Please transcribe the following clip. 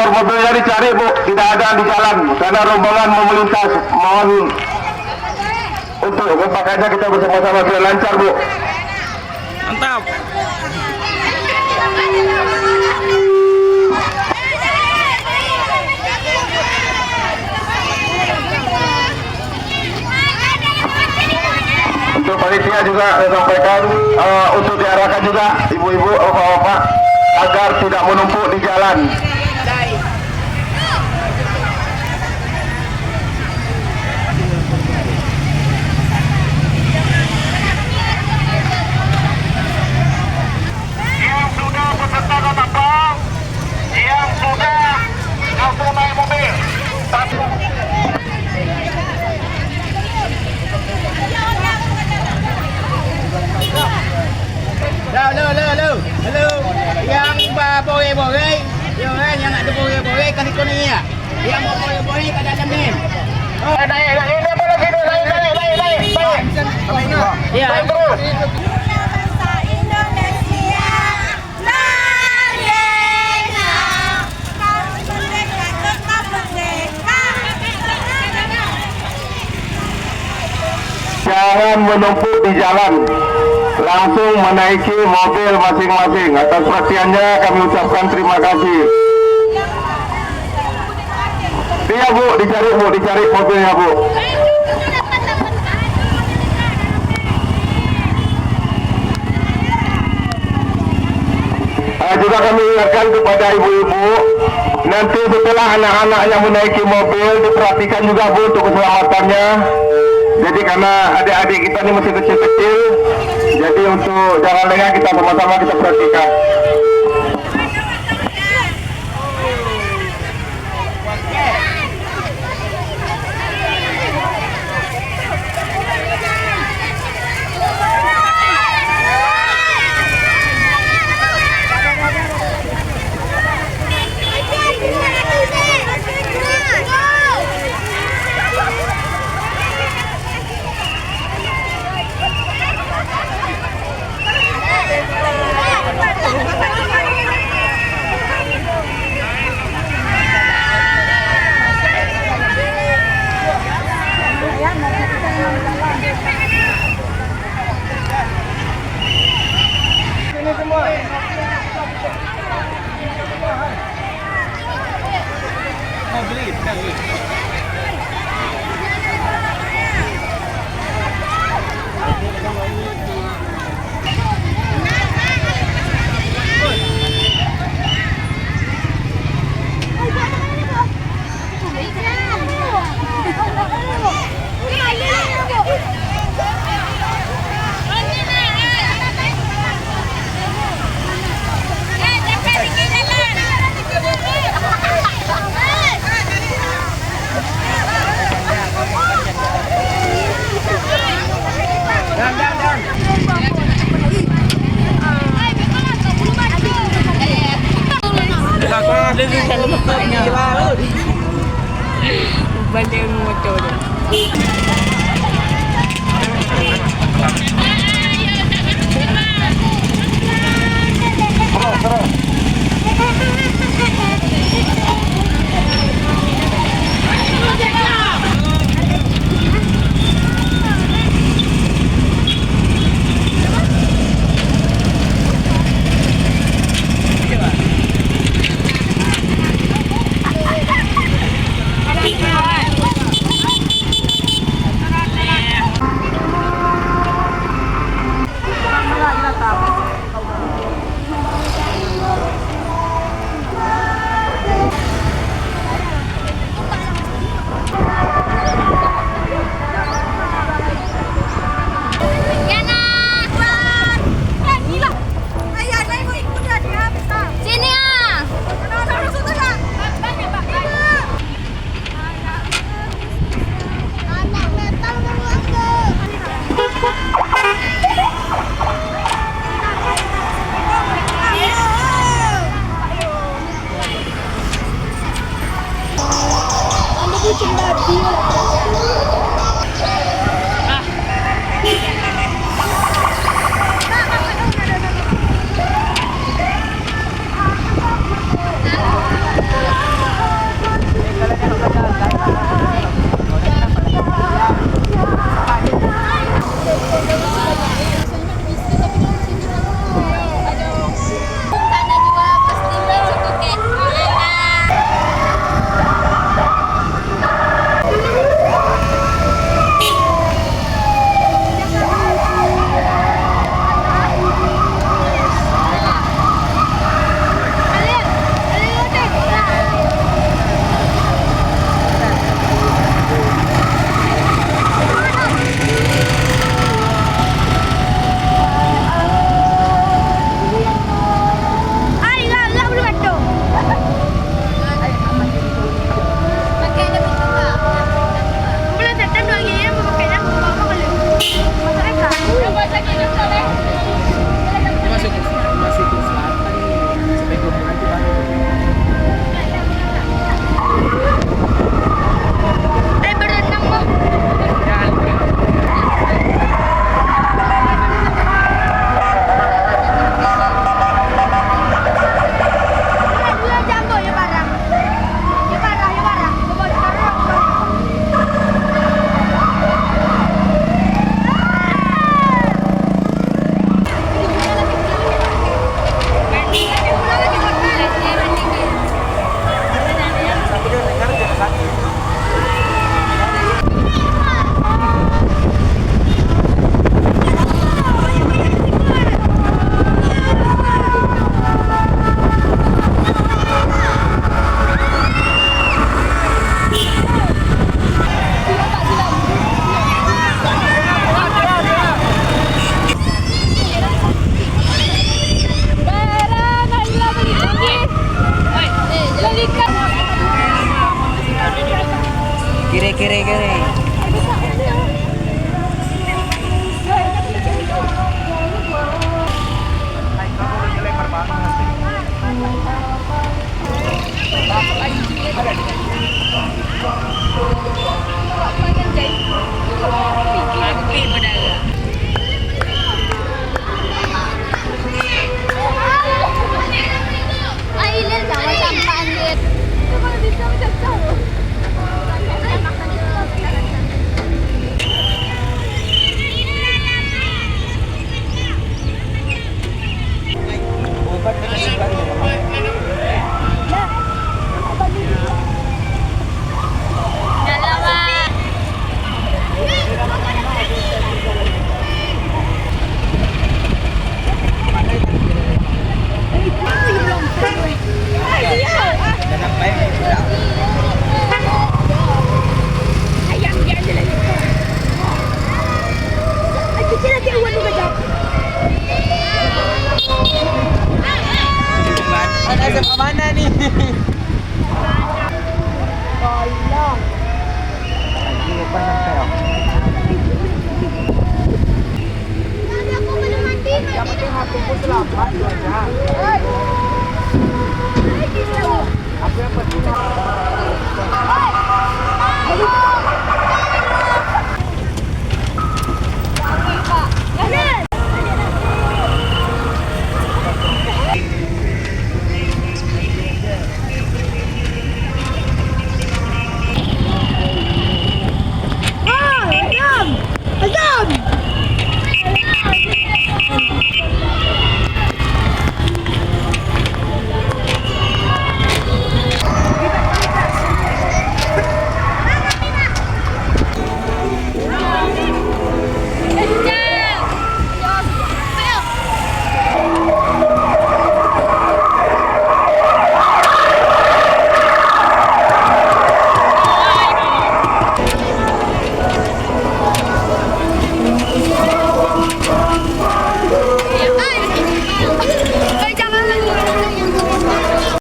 Motor mobilnya dicari Bu, tidak ada di jalan karena rombongan mau melintas. Mohon untuk kepakannya kita bersama-sama biar lancar Bu. Mantap. Untuk panitia juga saya sampaikan untuk diarahkan juga ibu-ibu, bapak-bapak agar tidak menumpuk di jalan. Yang sudah peserta datang, yang sudah langsung naik mobil. Halo. Yang boleh-boleh, yang ada boleh-boleh kasih kuning ya. Yang mau boleh-boleh kat dalam ni. Naik, ini apa lagi tu? Naik. Ya. Terus. Jangan menumpuk di jalan, langsung menaiki mobil masing-masing. Atas perhatiannya kami ucapkan terima kasih. Iya Bu, dicari mobilnya Bu. Juga kami ingatkan kepada ibu-ibu, nanti setelah anak-anak yang menaiki mobil diperhatikan juga Bu untuk keselamatannya. Jadi karena adik-adik kita ini masih kecil-kecil, jadi untuk jangan lengah kita sama-sama kita perhatikan. Banding motor. kiri. Ailan sama sampaan dia. Itu kalau bisa macam tahu. Ada mana nih? Aku belum mandi. Yang penting aku pun selamat.